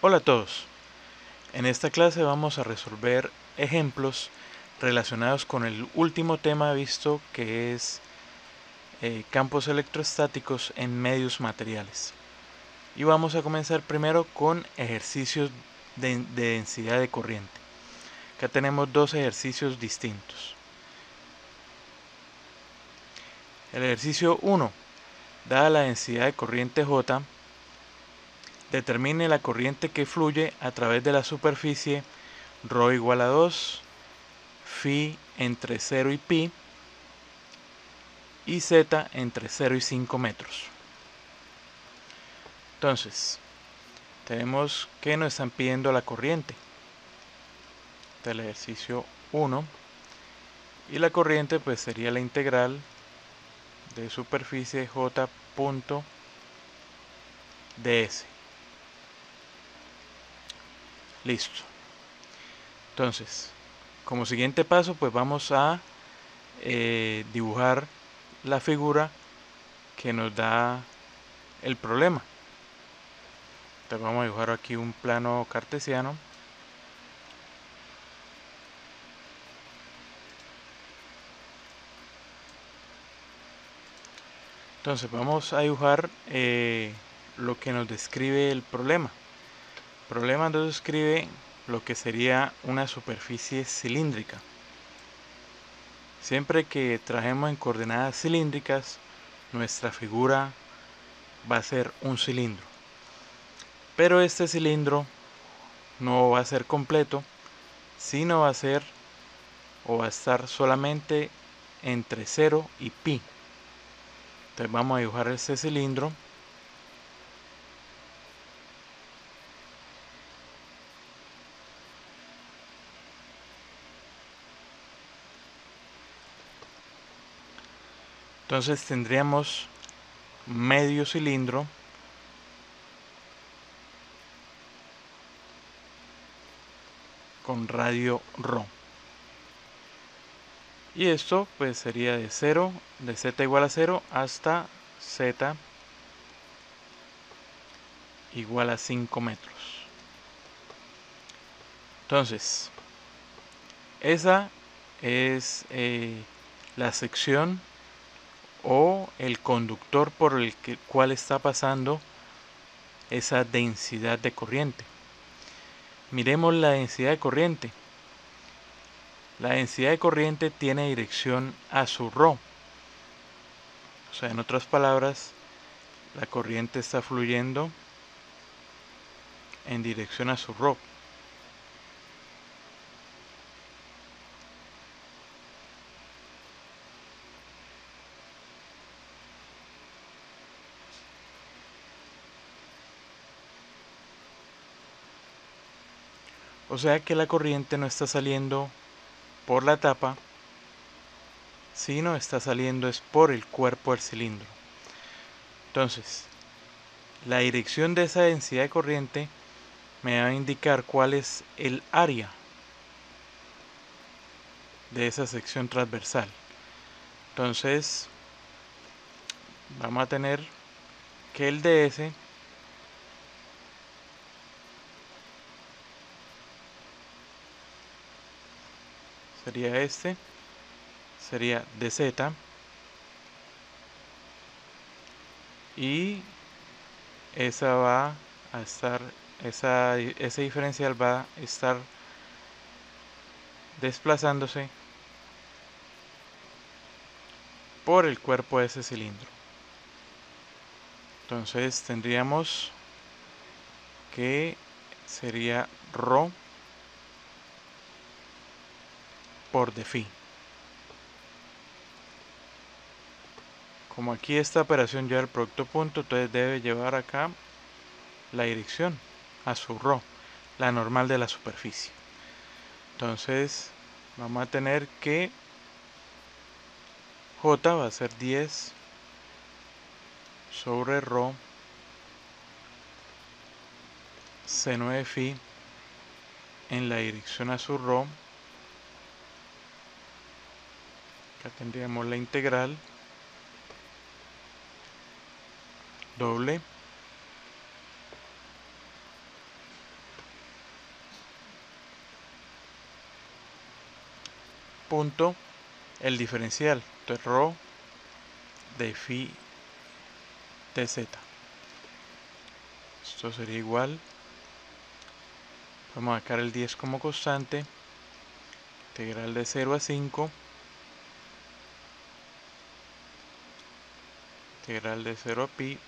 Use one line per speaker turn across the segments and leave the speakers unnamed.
Hola a todos. En esta clase vamos a resolver ejemplos relacionados con el último tema visto, que es campos electrostáticos en medios materiales. Y vamos a comenzar primero con ejercicios de densidad de corriente. Acá tenemos dos ejercicios distintos. El ejercicio 1. Dada la densidad de corriente J, determine la corriente que fluye a través de la superficie ρ igual a 2, phi entre 0 y pi, y z entre 0 y 5 metros. Entonces, tenemos que nos están pidiendo la corriente del ejercicio 1, y la corriente pues sería la integral de superficie j punto ds. Listo. Entonces, como siguiente paso pues vamos a dibujar la figura que nos da el problema. Entonces vamos a dibujar aquí un plano cartesiano. Entonces vamos a dibujar lo que nos describe el problema. El problema nos describe lo que sería una superficie cilíndrica. Siempre que trabajemos en coordenadas cilíndricas, nuestra figura va a ser un cilindro. Pero este cilindro no va a ser completo, sino va a ser o va a estar solamente entre 0 y pi. Entonces vamos a dibujar este cilindro. Entonces tendríamos medio cilindro con radio ρ. Y esto pues sería de 0, de z igual a 0 hasta z igual a 5 metros. Entonces, esa es la sección o el conductor por el cual está pasando esa densidad de corriente. Miremos la densidad de corriente. La densidad de corriente tiene dirección a su ρ. O sea, en otras palabras, la corriente está fluyendo en dirección a su ρ. O sea que la corriente no está saliendo por la tapa, sino está saliendo es por el cuerpo del cilindro. Entonces, la dirección de esa densidad de corriente me va a indicar cuál es el área de esa sección transversal. Entonces, vamos a tener que el ds sería este, sería dz, y esa va a estar, ese diferencial va a estar desplazándose por el cuerpo de ese cilindro. Entonces tendríamos que sería ρ por d phi. Como aquí esta operación lleva el producto punto, entonces debe llevar acá la dirección a su ρ, la normal de la superficie. Entonces vamos a tener que J va a ser 10 sobre ρ seno de phi en la dirección a su ρ. Acá tendríamos la integral doble punto el diferencial. Entonces rho de phi de z. Esto sería igual. Vamos a sacar el 10 como constante. Integral de 0 a 5. Integral de 0 a pi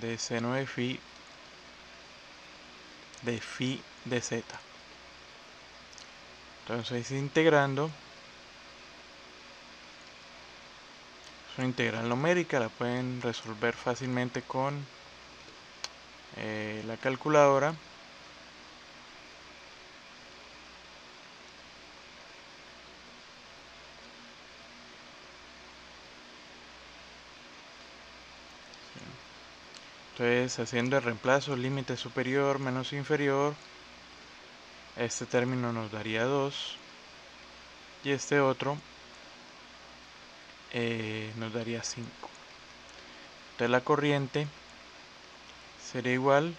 de seno de phi de z. Entonces integrando, es una integral numérica, la pueden resolver fácilmente con la calculadora. Entonces, haciendo el reemplazo, límite superior menos inferior, este término nos daría 2 y este otro nos daría 5. Entonces la corriente sería igual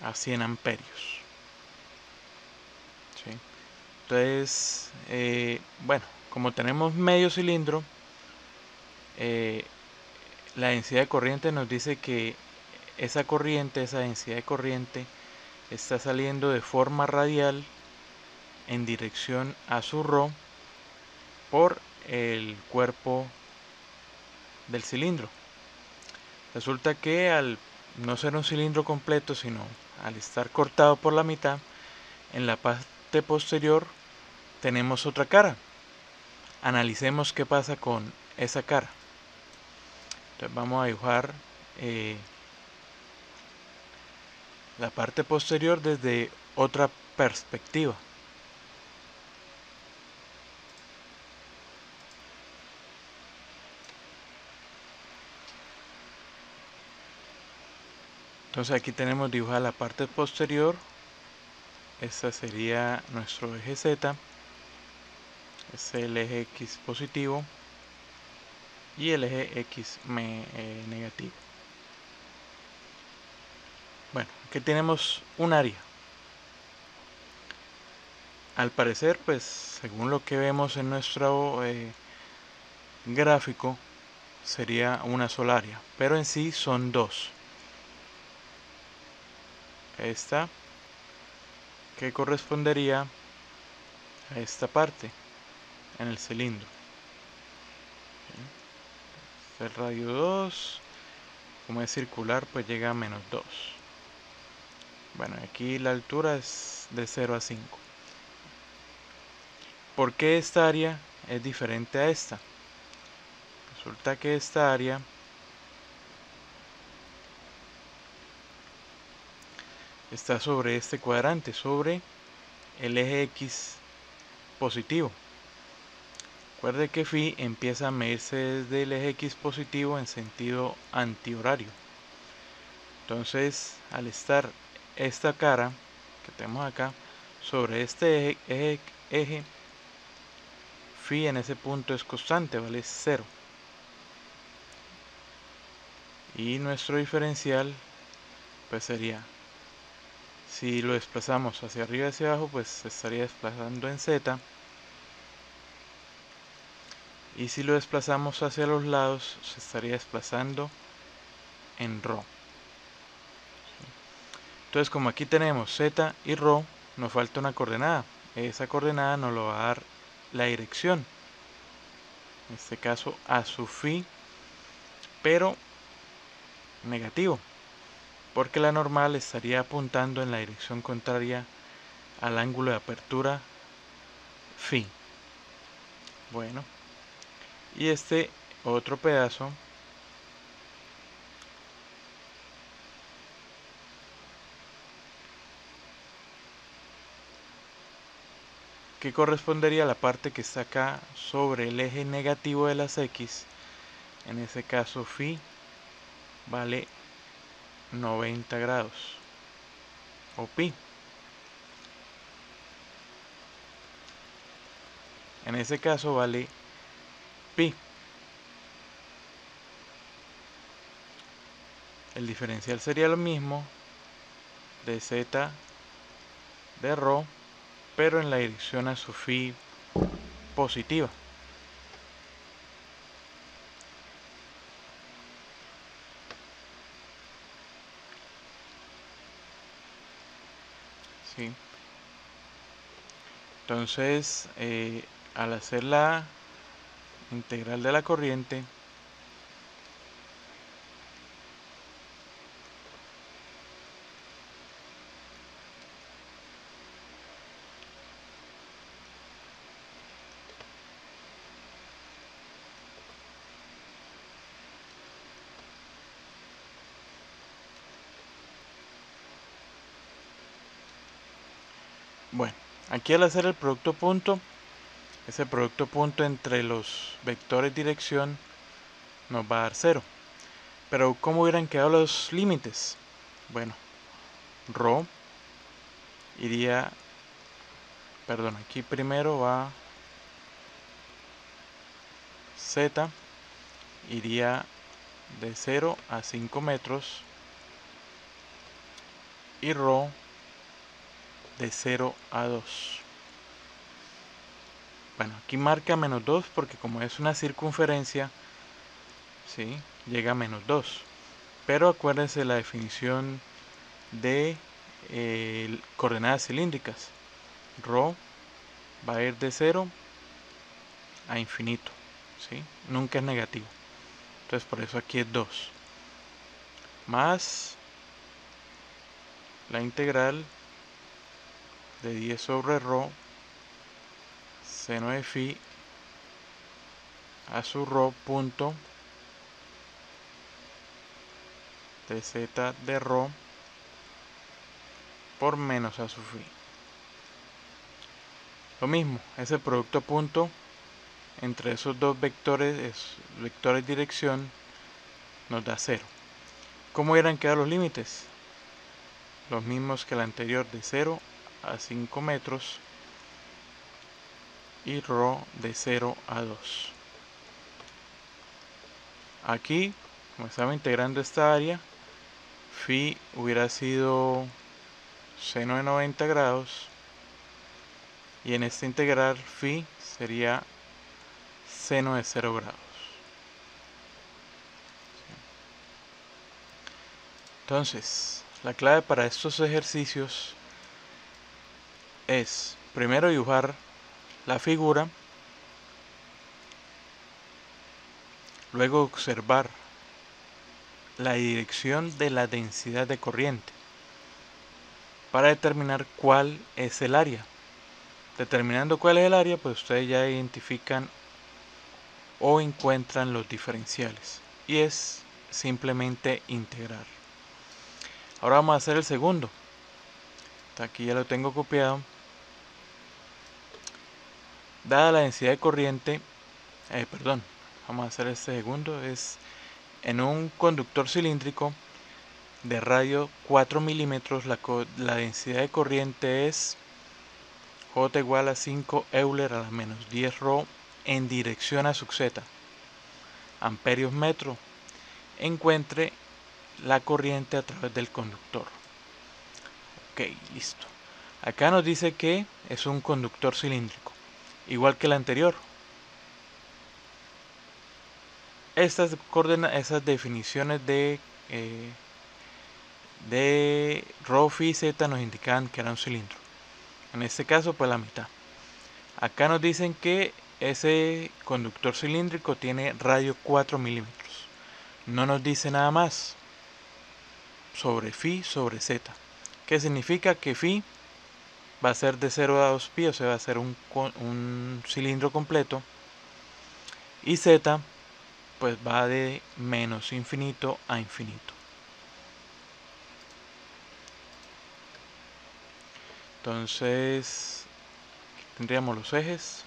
a 100 amperios. ¿Sí? Entonces, bueno, como tenemos medio cilindro, la densidad de corriente nos dice que esa densidad de corriente está saliendo de forma radial en dirección a su rho por el cuerpo del cilindro. Resulta que al no ser un cilindro completo, sino al estar cortado por la mitad, en la parte posterior tenemos otra cara. Analicemos qué pasa con esa cara. Entonces vamos a dibujar la parte posterior desde otra perspectiva. Entonces aquí tenemos dibujada la parte posterior. Este sería nuestro eje Z. Este es el eje X positivo y el eje X negativo. Bueno, aquí tenemos un área. Al parecer, pues según lo que vemos en nuestro gráfico, sería una sola área, pero en sí son dos. Esta que correspondería a esta parte en el cilindro. El radio 2, como es circular, pues llega a menos 2. Bueno, aquí la altura es de 0 a 5. ¿Por qué esta área es diferente a esta? Resulta que esta área está sobre este cuadrante, sobre el eje X positivo. Recuerde que phi empieza a medirse desde el eje X positivo en sentido antihorario. Entonces, al estar esta cara que tenemos acá sobre este eje, phi en ese punto es constante, vale 0. Y nuestro diferencial pues sería, si lo desplazamos hacia arriba y hacia abajo, pues se estaría desplazando en z. Y si lo desplazamos hacia los lados, se estaría desplazando en rho. Entonces, como aquí tenemos z y rho, nos falta una coordenada. Esa coordenada nos lo va a dar la dirección. En este caso a su phi, pero negativo, porque la normal estaría apuntando en la dirección contraria al ángulo de apertura phi. Bueno, y este otro pedazo que correspondería a la parte que está acá sobre el eje negativo de las x. En ese caso phi vale 90 grados o pi. En ese caso vale pi. El diferencial sería lo mismo de z de ρ, pero en la dirección a su phi positiva. ¿Sí? Entonces, al hacer la integral de la corriente, bueno, aquí al hacer el producto punto, ese producto punto entre los vectores dirección nos va a dar 0. Pero ¿cómo hubieran quedado los límites? Bueno, ρ iría, perdón, aquí primero va z, iría de 0 a 5 metros, y ρ de 0 a 2. Bueno, aquí marca menos 2 porque como es una circunferencia, ¿sí?, llega a menos 2. Pero acuérdense la definición de coordenadas cilíndricas. Ρ va a ir de 0 a infinito, ¿sí? Nunca es negativo. Entonces por eso aquí es 2. Más la integral de 10 sobre ρ seno de phi a su ρ punto de z de ρ por menos a su phi. Lo mismo, ese producto punto entre esos dos vectores, vectores dirección, nos da 0. ¿Cómo hubieran quedado los límites? Los mismos que el anterior, de 0 a 5 metros y ρ de 0 a 2. Aquí, como estaba integrando esta área, phi hubiera sido seno de 90 grados, y en esta integral phi sería seno de 0 grados. Entonces, la clave para estos ejercicios es primero dibujar la figura, luego observar la dirección de la densidad de corriente para determinar cuál es el área. Determinando cuál es el área, pues ustedes ya identifican o encuentran los diferenciales, y es simplemente integrar. Ahora vamos a hacer el segundo. Aquí ya lo tengo copiado. Dada la densidad de corriente, vamos a hacer este segundo. Es en un conductor cilíndrico de radio 4 milímetros, la densidad de corriente es J igual a 5 Euler a la menos 10 ρ en dirección a sub z, amperios metro. Encuentre la corriente a través del conductor. Ok, listo. Acá nos dice que es un conductor cilíndrico, igual que el anterior. Estas definiciones de ρ, phi, z nos indican que era un cilindro. En este caso, pues la mitad. Acá nos dicen que ese conductor cilíndrico tiene radio 4 milímetros. No nos dice nada más sobre phi sobre z. ¿Qué significa? Que phi va a ser de 0 a 2 pi, o sea, va a ser un cilindro completo. Y z, pues va de menos infinito a infinito. Entonces, aquí tendríamos los ejes.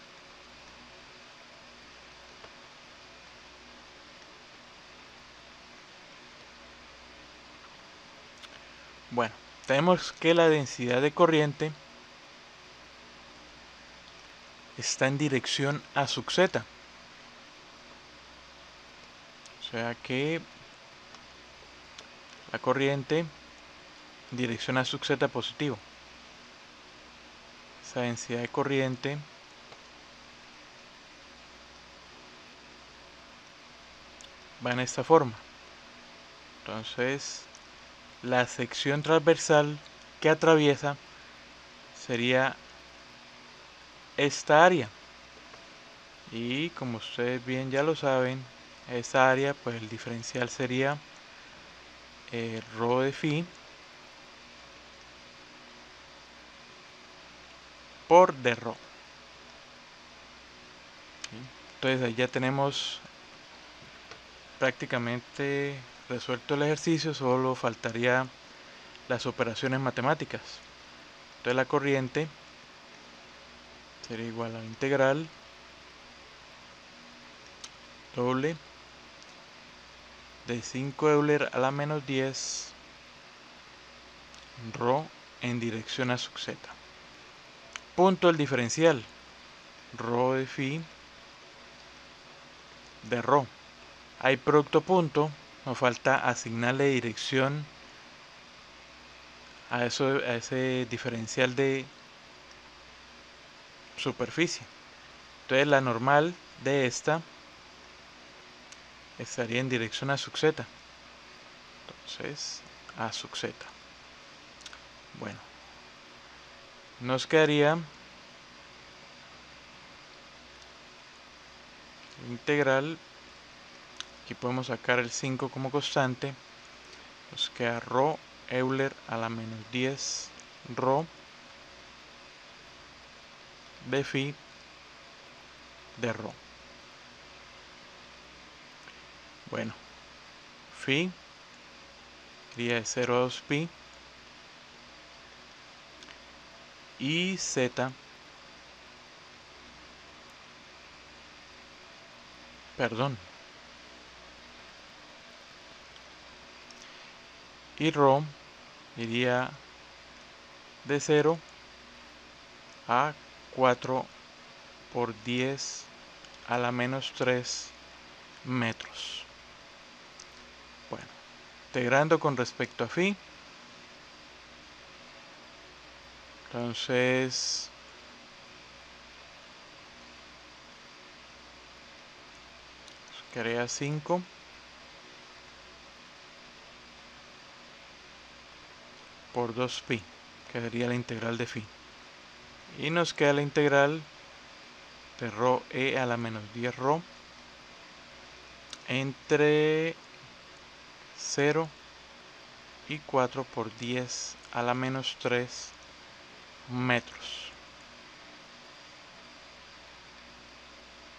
Bueno, tenemos que la densidad de corriente está en dirección a sub z. O sea que la corriente en dirección a sub z positivo. esa densidad de corriente va en esta forma. Entonces la sección transversal que atraviesa sería esta área, y como ustedes bien ya lo saben, esta área, pues el diferencial sería rho de phi por d rho. Entonces ahí ya tenemos prácticamente resuelto el ejercicio, solo faltaría las operaciones matemáticas. Entonces la corriente sería igual a la integral doble de 5 Euler a la menos 10 rho en dirección a sub z. Punto del diferencial, rho de phi de rho. Hay producto punto, nos falta asignarle dirección a ese diferencial de superficie. Entonces la normal de esta estaría en dirección a sub z. Entonces a sub z. Bueno, nos quedaría integral. Aquí podemos sacar el 5 como constante. Nos queda rho Euler a la menos 10 rho de phi de rho. Bueno, phi iría de 0 a 2 pi y z, perdón, y rho iría de 0 a 4 por 10 a la menos 3 metros. Bueno, integrando con respecto a phi, entonces quedaría 5 por 2 pi, que sería la integral de phi. Y nos queda la integral de rho e a la menos 10 rho entre 0 y 4 por 10 a la menos 3 metros.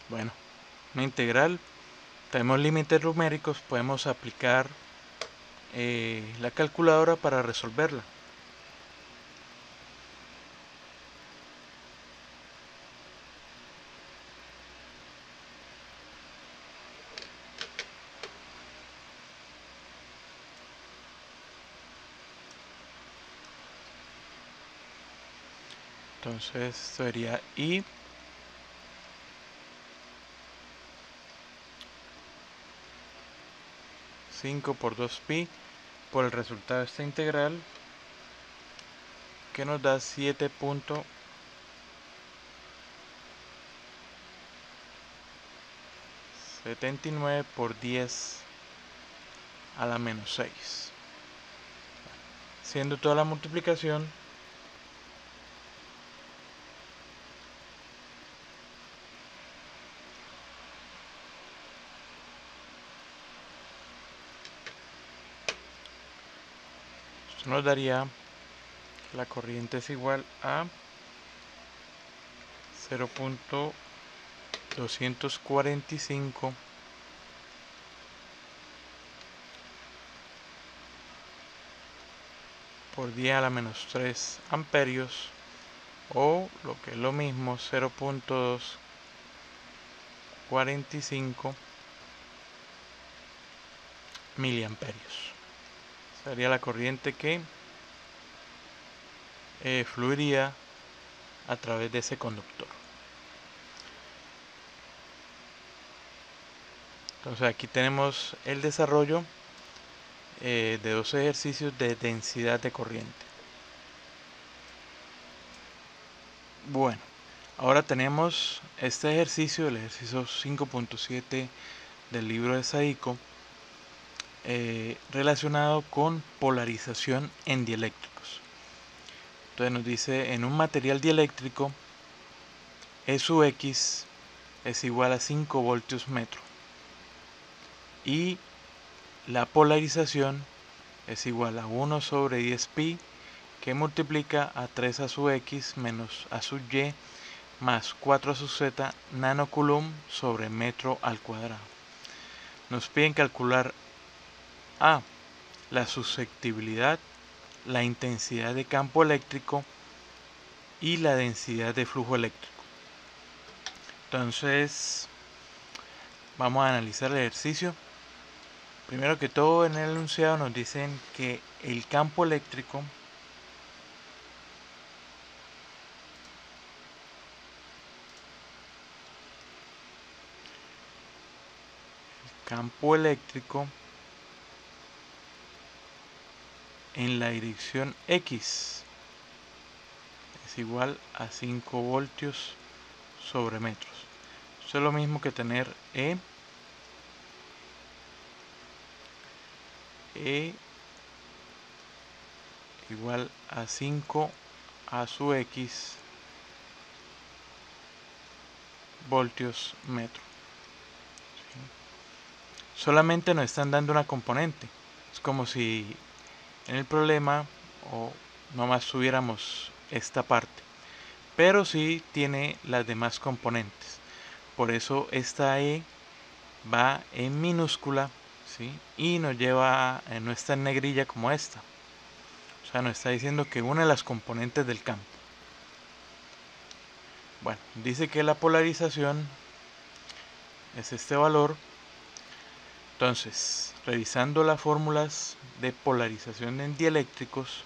Bueno, una integral, tenemos límites numéricos, podemos aplicar la calculadora para resolverla. Entonces sería I por 2 pi por el resultado de esta integral, que nos da 7.79 por 10 a la menos 6. Siendo toda la multiplicación, esto nos daría que la corriente es igual a 0.245 por 10 a la menos 3 amperios, o lo que es lo mismo, 0.245 miliamperios. Sería la corriente que fluiría a través de ese conductor. Entonces aquí tenemos el desarrollo de dos ejercicios de densidad de corriente. Bueno, ahora tenemos este ejercicio, el ejercicio 5.7 del libro de Saiko, relacionado con polarización en dieléctricos. Entonces nos dice, en un material dieléctrico, E sub X es igual a 5 voltios metro y la polarización es igual a 1 sobre 10 pi, que multiplica a 3 a su X menos a sub Y más 4 a su Z nanocoulomb sobre metro al cuadrado. Nos piden calcular A, la susceptibilidad, la intensidad de campo eléctrico y la densidad de flujo eléctrico. Entonces, vamos a analizar el ejercicio. Primero que todo, en el enunciado nos dicen que el campo eléctrico en la dirección X es igual a 5 voltios sobre metros. Eso es lo mismo que tener E igual a 5 a su X voltios metro. Solamente nos están dando una componente. Es como si en el problema o nomás tuviéramos esta parte, pero sí tiene las demás componentes. Por eso esta E va en minúscula, ¿sí? Y nos lleva, no está en negrilla como esta. O sea, nos está diciendo que una de las componentes del campo. Bueno, dice que la polarización es este valor. Entonces, revisando las fórmulas de polarización en dieléctricos,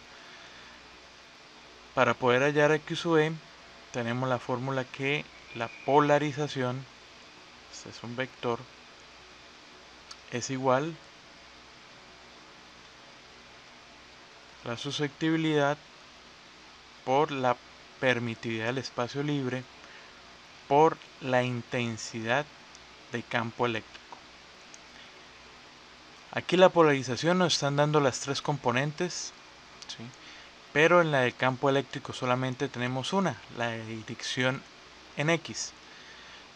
para poder hallar X sub E, tenemos la fórmula que la polarización, este es un vector, es igual a la susceptibilidad por la permitividad del espacio libre por la intensidad de campo eléctrico. Aquí la polarización nos están dando las tres componentes, ¿sí? Pero en la del campo eléctrico solamente tenemos una, la dirección en X.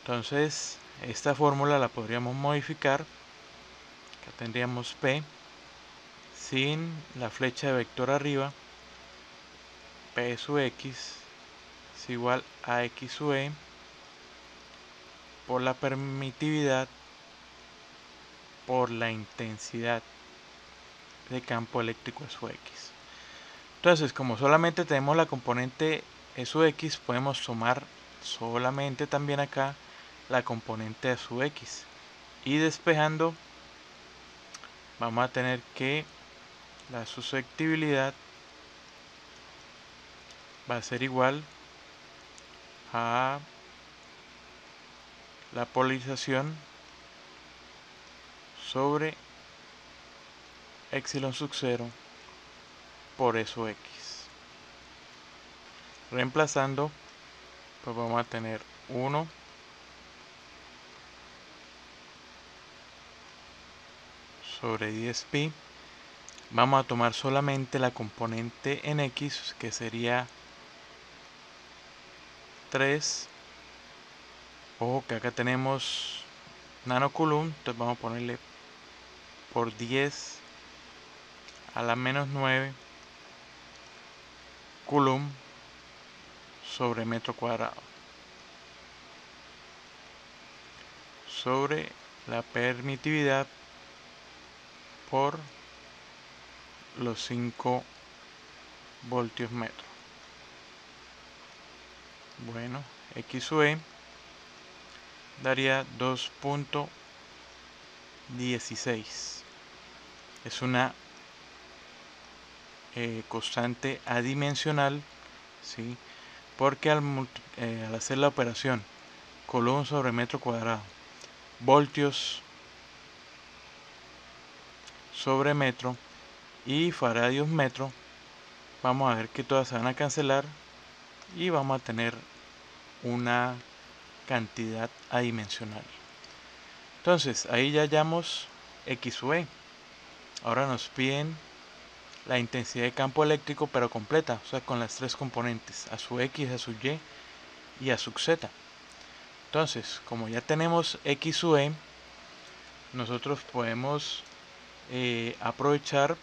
Entonces esta fórmula la podríamos modificar. Acá tendríamos P sin la flecha de vector arriba, P sub X es igual a X sub E por la permitividad por la intensidad de campo eléctrico sub X. Entonces, como solamente tenemos la componente E sub X, podemos tomar solamente también acá la componente E sub X. Y despejando, vamos a tener que la susceptibilidad va a ser igual a la polarización sobre epsilon sub 0 por E sub X. Reemplazando, pues vamos a tener 1 sobre 10 pi. Vamos a tomar solamente la componente en X, que sería 3. Ojo que acá tenemos nanocoulomb, entonces vamos a ponerle por 10 a la menos 9 coulomb sobre metro cuadrado sobre la permitividad por los 5 voltios metro. Bueno, X sub E daría 2.16. Es una constante adimensional, ¿sí? Porque al hacer la operación coulomb sobre metro cuadrado, voltios sobre metro y faradios metro, vamos a ver que todas se van a cancelar y vamos a tener una cantidad adimensional. Entonces ahí ya hallamos X sub E. Ahora nos piden la intensidad de campo eléctrico pero completa, o sea con las tres componentes, a sub X, a sub Y y a sub Z. Entonces, como ya tenemos X sub E, nosotros podemos aprovechar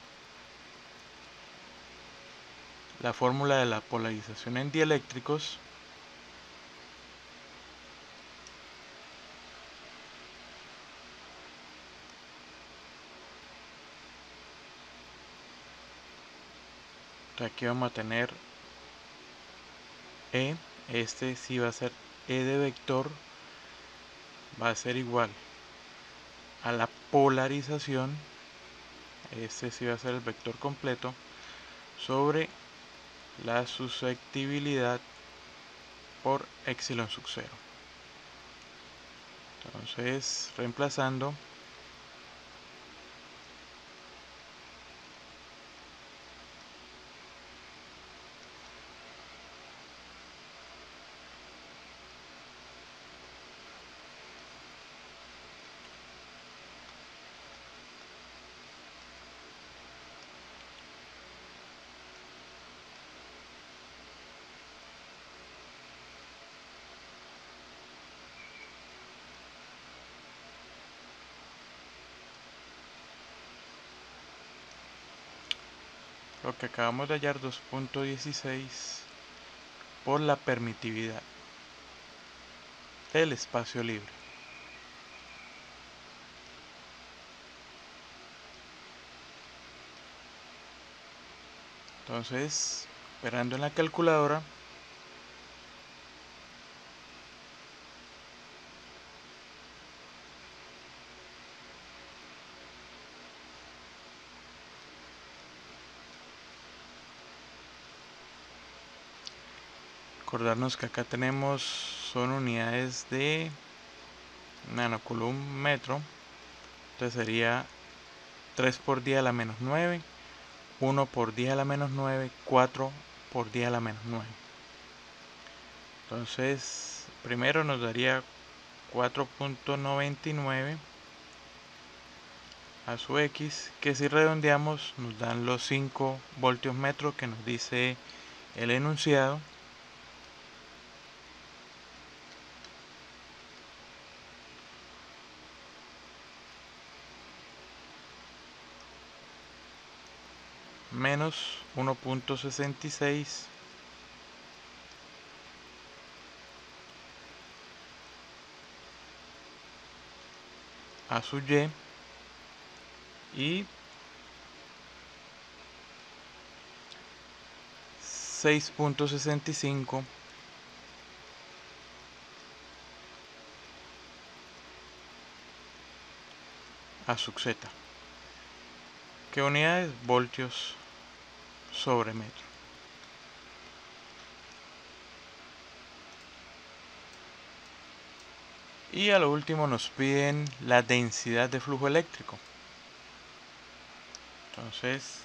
la fórmula de la polarización en dieléctricos aquí vamos a tener E, este sí va a ser E de vector, va a ser igual a la polarización, este sí va a ser el vector completo, sobre la susceptibilidad por epsilon sub 0. Entonces, reemplazando, lo que acabamos de hallar 2.16 por la permitividad del espacio libre. Entonces, operando en la calculadora, recordarnos que acá tenemos, son unidades de nanocoulomb metro, entonces sería 3 por 10 a la menos 9, 1 por 10 a la menos 9, 4 por 10 a la menos 9. Entonces, primero nos daría 4.99 a su X, que si redondeamos nos dan los 5 voltios metro que nos dice el enunciado. Menos 1.66 a su Y 6.65 a su Z, que unidades voltios sobre metro. Y a lo último nos piden la densidad de flujo eléctrico. Entonces,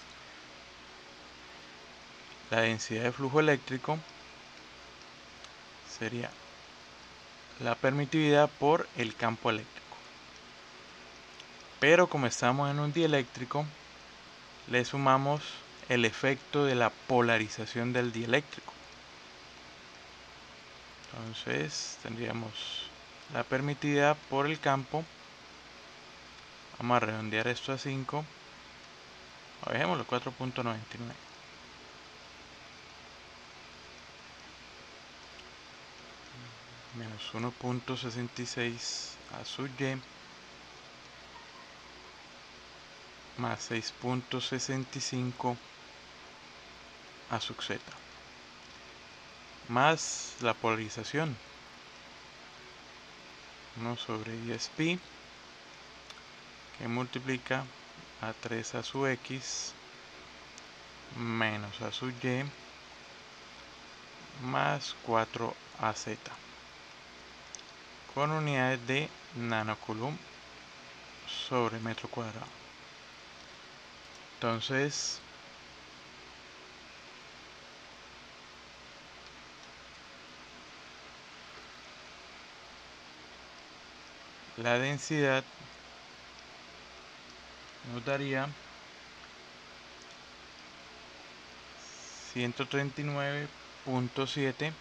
la densidad de flujo eléctrico sería la permitividad por el campo eléctrico. Pero como estamos en un dieléctrico, le sumamos el efecto de la polarización del dieléctrico. Entonces tendríamos la permitividad por el campo. Vamos a redondear esto a 5. Dejémoslo 4.99. Menos 1.66 a su Y más 6.65 a su Z más la polarización 1 sobre 10pi que multiplica a 3 a su X menos a su Y más 4 a Z con unidades de nanocoulomb sobre metro cuadrado. Entonces, la densidad nos daría 139.7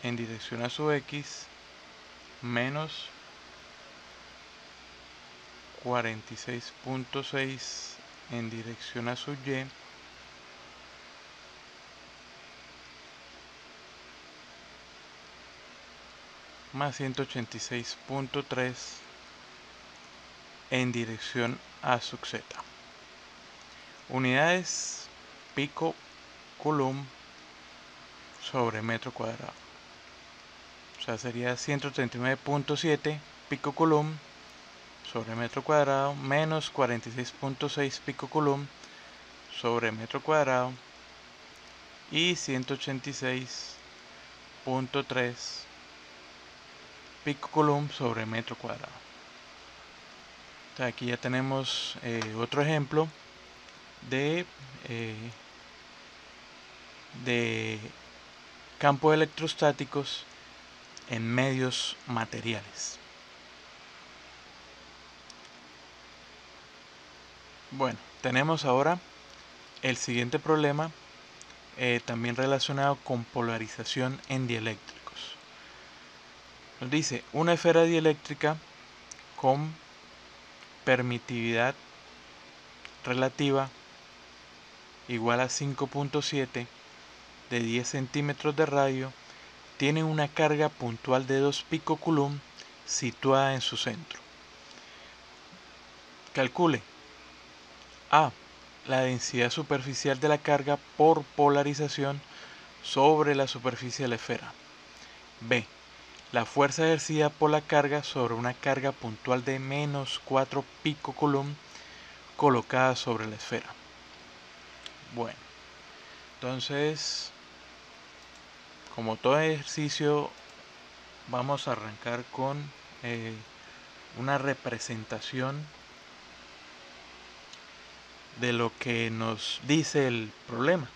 en dirección a su X menos 46.6 en dirección a su Y más 186.3 en dirección a su Z. Unidades pico coulomb sobre metro cuadrado. O sea, sería 139.7 pico coulomb sobre metro cuadrado menos 46.6 pico coulomb sobre metro cuadrado y 186.3 pico coulomb sobre metro cuadrado. Entonces aquí ya tenemos otro ejemplo de campos electrostáticos en medios materiales. Bueno, tenemos ahora el siguiente problema, también relacionado con polarización en dieléctricos. Nos dice una esfera dieléctrica con permitividad relativa igual a 5.7 de 10 centímetros de radio tiene una carga puntual de 2 picocoulomb situada en su centro. Calcule A. La densidad superficial de la carga por polarización sobre la superficie de la esfera. B. La fuerza ejercida por la carga sobre una carga puntual de menos 4 picocoulomb colocada sobre la esfera. Bueno, entonces, como todo ejercicio, vamos a arrancar con una representación de lo que nos dice el problema.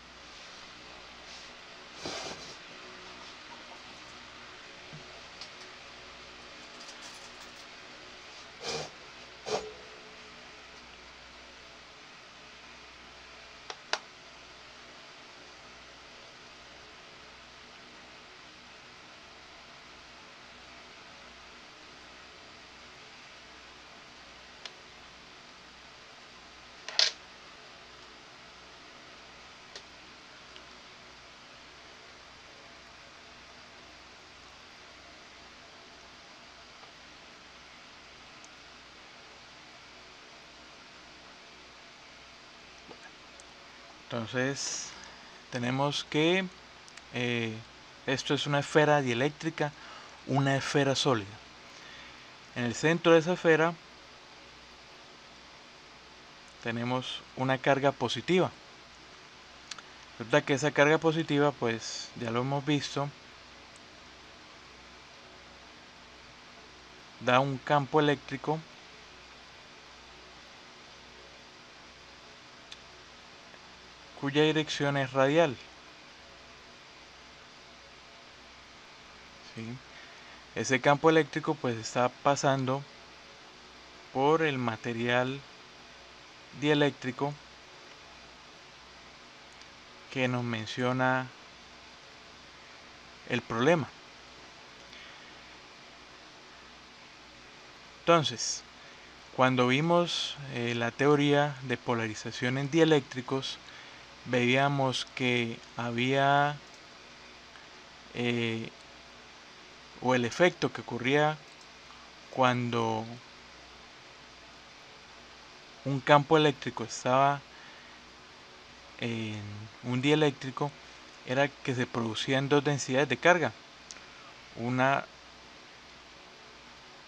Entonces, tenemos que esto es una esfera dieléctrica, una esfera sólida. En el centro de esa esfera tenemos una carga positiva. Resulta que esa carga positiva, pues ya lo hemos visto, da un campo eléctrico cuya dirección es radial. ¿Sí? Ese campo eléctrico pues está pasando por el material dieléctrico que nos menciona el problema. Entonces, cuando vimos la teoría de polarización en dieléctricos, veíamos que había o el efecto que ocurría cuando un campo eléctrico estaba en un dieléctrico era que se producían dos densidades de carga, una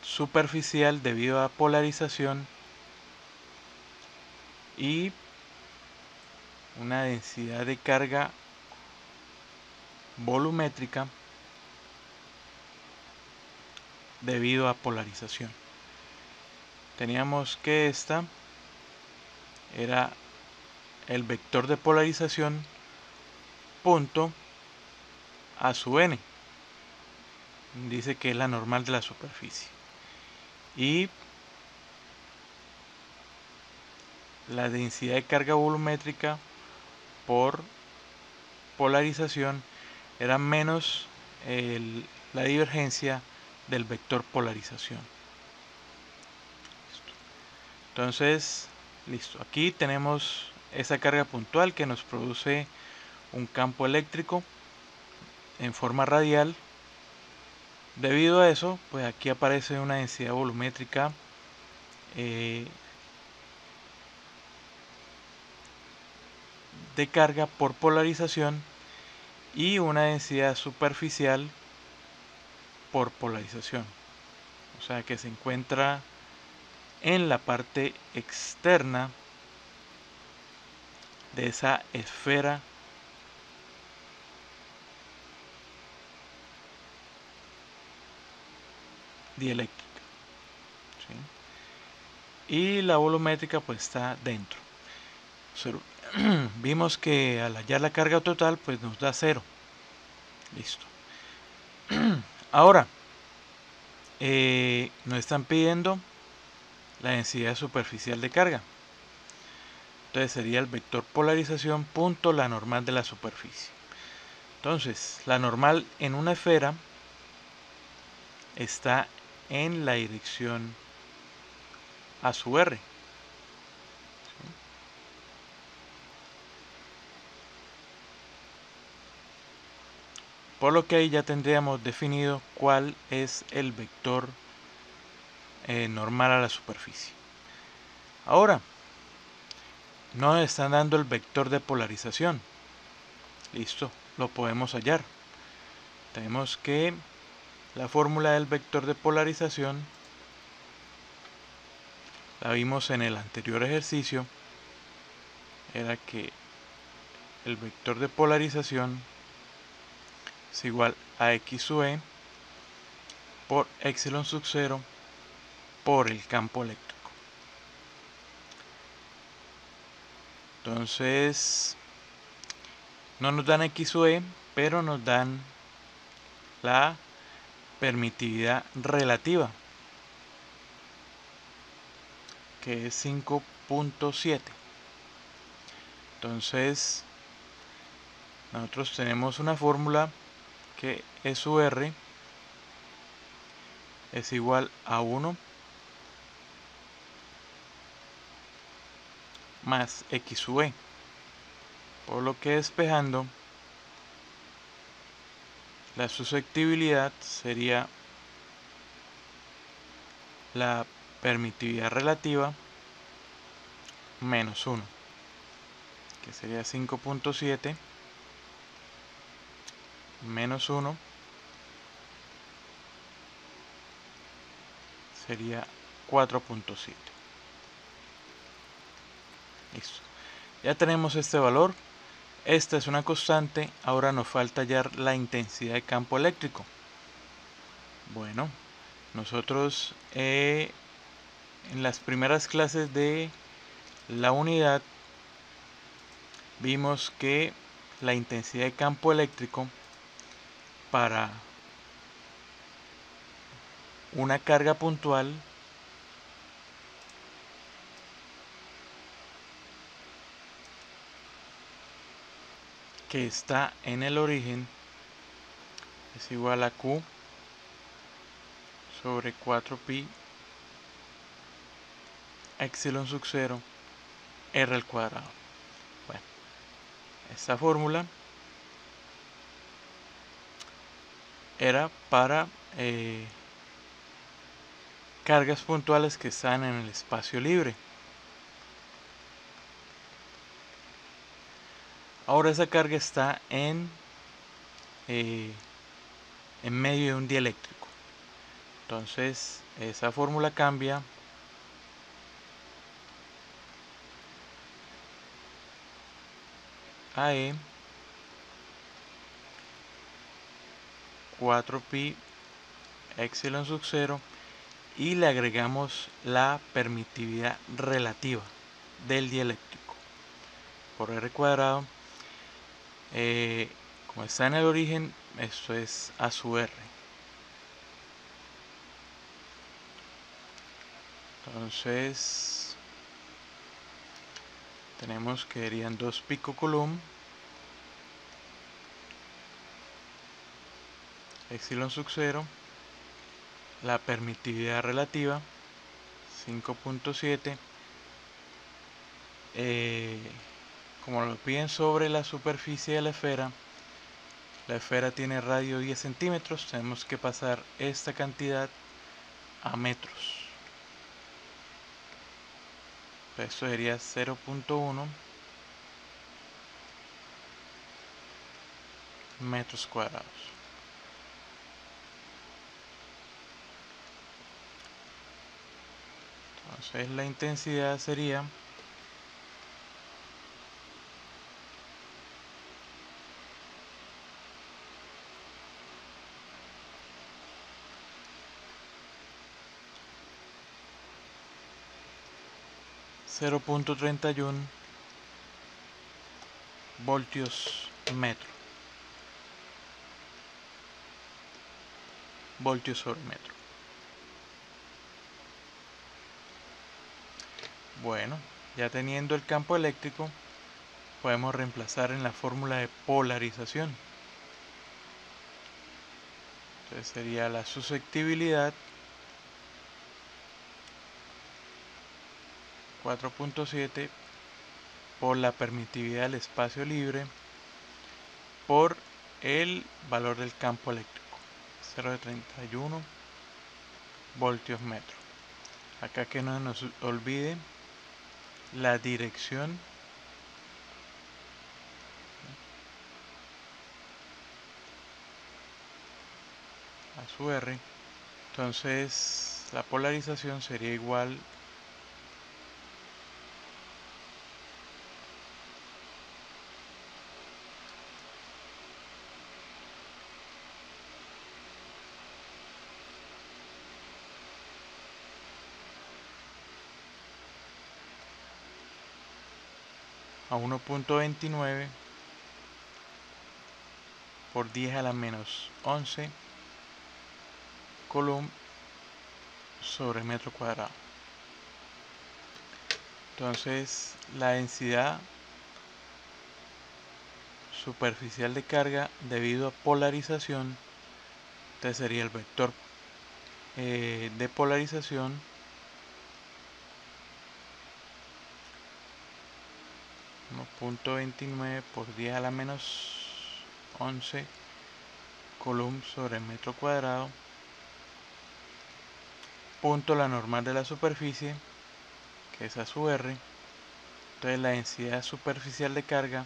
superficial debido a polarización y una densidad de carga volumétrica debido a polarización. Teníamos que esta era el vector de polarización punto a sub n. dice que es la normal de la superficie. Y la densidad de carga volumétrica por polarización era menos la divergencia del vector polarización. Entonces, listo. Aquí tenemos esa carga puntual que nos produce un campo eléctrico en forma radial. Debido a eso, pues aquí aparece una densidad volumétrica de carga por polarización y una densidad superficial por polarización. O sea que se encuentra en la parte externa de esa esfera dieléctrica, ¿sí? Y la volumétrica pues está dentro. Vimos que al hallar la carga total pues nos da 0. Listo. Ahora nos están pidiendo la densidad superficial de carga. Entonces sería el vector polarización punto la normal de la superficie. Entonces la normal en una esfera está en la dirección a su R. Por lo que ahí ya tendríamos definido cuál es el vector normal a la superficie. Ahora, nos están dando el vector de polarización. Listo, lo podemos hallar. Tenemos que la fórmula del vector de polarización la vimos en el anterior ejercicio. Era que el vector de polarización es igual a x sub e por epsilon sub 0 por el campo eléctrico. Entonces no nos dan x sub e, pero nos dan la permitividad relativa, que es 5.7. Entonces nosotros tenemos una fórmula que E sub r es igual a 1 más x sub e, por lo que despejando la susceptibilidad sería la permitividad relativa menos 1, que sería 5.7 menos 1 sería 4.7. Listo. Ya tenemos este valor. Esta es una constante. Ahora nos falta hallar la intensidad de campo eléctrico. Bueno, nosotros en las primeras clases de la unidad vimos que la intensidad de campo eléctrico para una carga puntual que está en el origen es igual a Q sobre 4pi epsilon sub 0 r al cuadrado. Bueno, esta fórmula era para cargas puntuales que están en el espacio libre. Ahora esa carga está en medio de un dieléctrico. Entonces esa fórmula cambia a E 4pi epsilon sub 0 y le agregamos la permitividad relativa del dieléctrico por r cuadrado. Como está en el origen, esto es a sub r. Entonces tenemos que serían 2 picocoulomb epsilon sub 0, la permitividad relativa 5.7, como lo piden sobre la superficie de la esfera tiene radio 10 centímetros, tenemos que pasar esta cantidad a metros. Esto sería 0.1 metros cuadrados. Entonces la intensidad sería 0.31 voltios sobre metro. Bueno, ya teniendo el campo eléctrico, podemos reemplazar en la fórmula de polarización. Entonces sería la susceptibilidad 4.7 por la permitividad del espacio libre por el valor del campo eléctrico, 0.31 voltios metro. Acá que no nos olvide la dirección a su R. Entonces la polarización sería igual a 1.29 por 10 a la menos 11 coulomb sobre metro cuadrado. Entonces la densidad superficial de carga debido a polarización, entonces sería el vector de polarización .29 por 10 a la menos 11 coulomb sobre metro cuadrado, punto la normal de la superficie, que es a su R. Entonces la densidad superficial de carga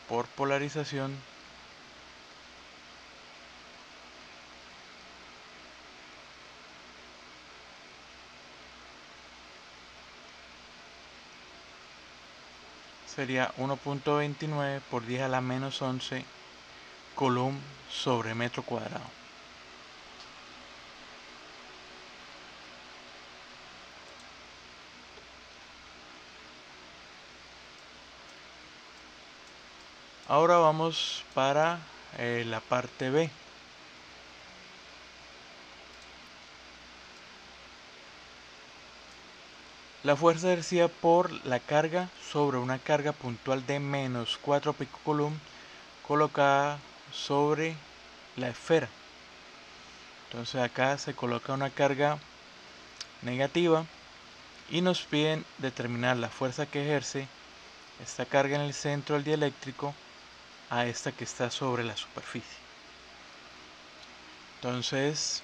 por polarización sería 1.29 por 10 a la menos 11 coulomb sobre metro cuadrado. Ahora vamos para la parte B. La fuerza ejercida por la carga sobre una carga puntual de menos 4 picocoulomb colocada sobre la esfera. Entonces acá se coloca una carga negativa y nos piden determinar la fuerza que ejerce esta carga en el centro del dieléctrico a esta que está sobre la superficie. Entonces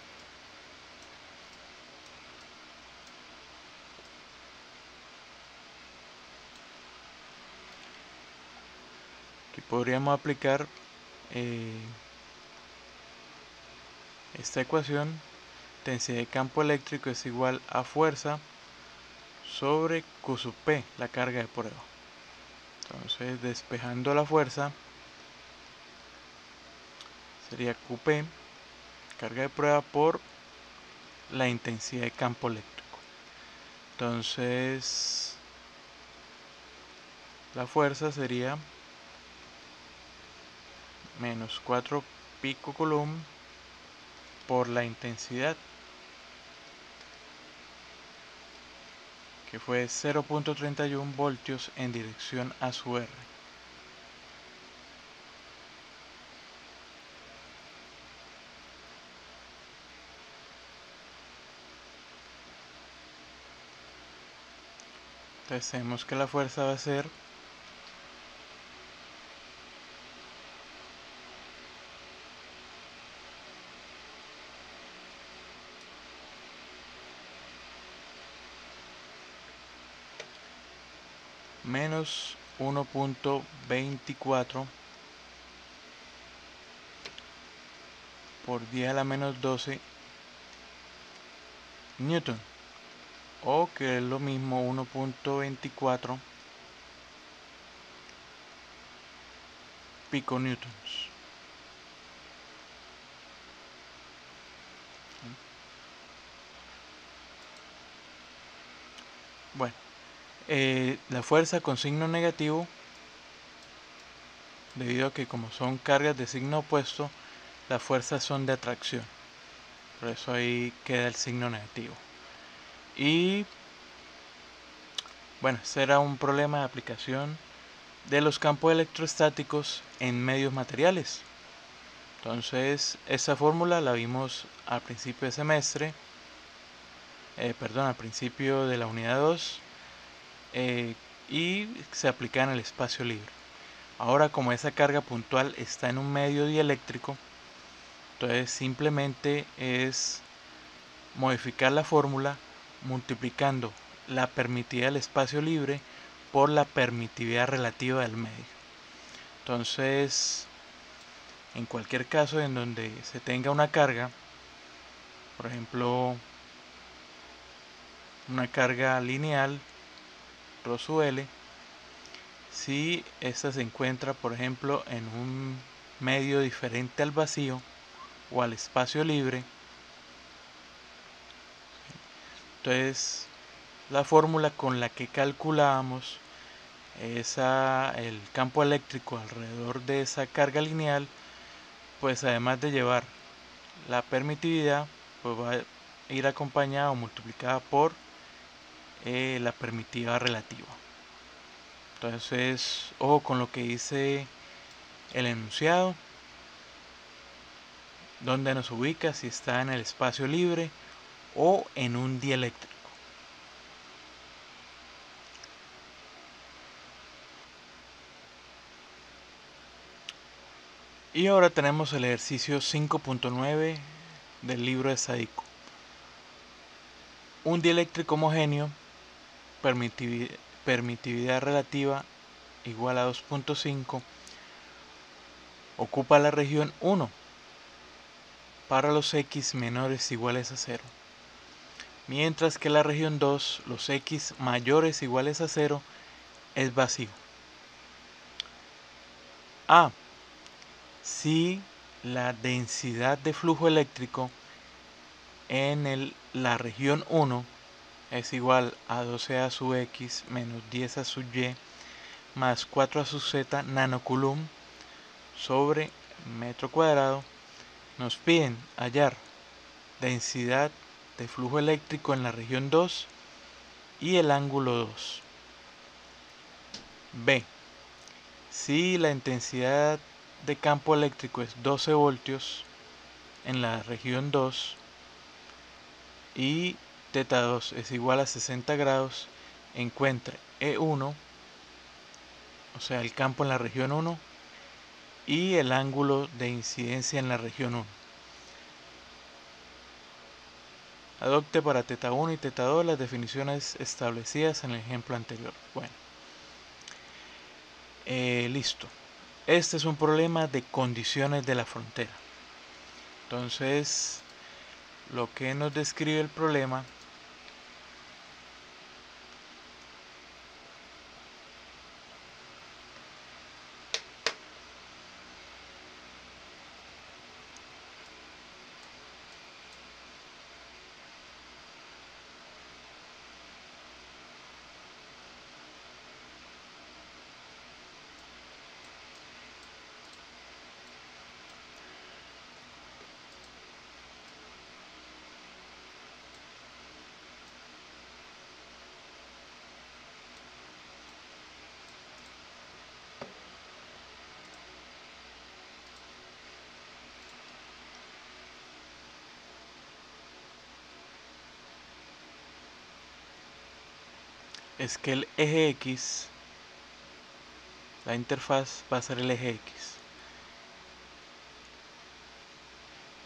aquí podríamos aplicar esta ecuación. Intensidad de campo eléctrico es igual a fuerza sobre Q sub P, la carga de prueba. Entonces despejando la fuerza sería QP, carga de prueba, por la intensidad de campo eléctrico. Entonces la fuerza sería menos 4 picocoulomb por la intensidad que fue 0.31 voltios en dirección a su R. Entonces tenemos que la fuerza va a ser menos 1.24 por 10 a la menos 12 newton, o que es lo mismo 1.24 piconewtons. Bueno, la fuerza con signo negativo, debido a que como son cargas de signo opuesto, las fuerzas son de atracción. Por eso ahí queda el signo negativo. Y bueno, este era un problema de aplicación de los campos electrostáticos en medios materiales. Entonces, esa fórmula la vimos al principio de semestre, al principio de la unidad 2, y se aplica en el espacio libre. Ahora, como esa carga puntual está en un medio dieléctrico, entonces simplemente es modificar la fórmula multiplicando la permitividad del espacio libre por la permitividad relativa del medio. Entonces, en cualquier caso en donde se tenga una carga, por ejemplo, una carga lineal, ρ sub L, si esta se encuentra, por ejemplo, en un medio diferente al vacío o al espacio libre, entonces la fórmula con la que calculábamos el campo eléctrico alrededor de esa carga lineal, pues además de llevar la permitividad, pues va a ir acompañada o multiplicada por la permitividad relativa. Entonces, ojo con lo que dice el enunciado, donde nos ubica, si está en el espacio libre o en un dieléctrico. Y ahora tenemos el ejercicio 5.9 del libro de Sadiku. Un dieléctrico homogéneo, permitividad relativa igual a 2.5, ocupa la región 1 para los x menores iguales a 0, mientras que la región 2, los x mayores iguales a 0, es vacío. A. Si la densidad de flujo eléctrico en la región 1 es igual a 12 a su x menos 10 a su y más 4 a su z nanocoulomb sobre metro cuadrado, nos piden hallar densidad de flujo eléctrico en la región 2 y el ángulo 2. B. Si la intensidad de campo eléctrico es 12 voltios en la región 2 y θ 2 es igual a 60 grados, encuentre E1, o sea el campo en la región 1, y el ángulo de incidencia en la región 1. Adopte para θ1 y θ2 las definiciones establecidas en el ejemplo anterior. Bueno, listo. Este es un problema de condiciones de la frontera. Entonces, lo que nos describe el problema es que el eje X, la interfaz va a ser el eje X,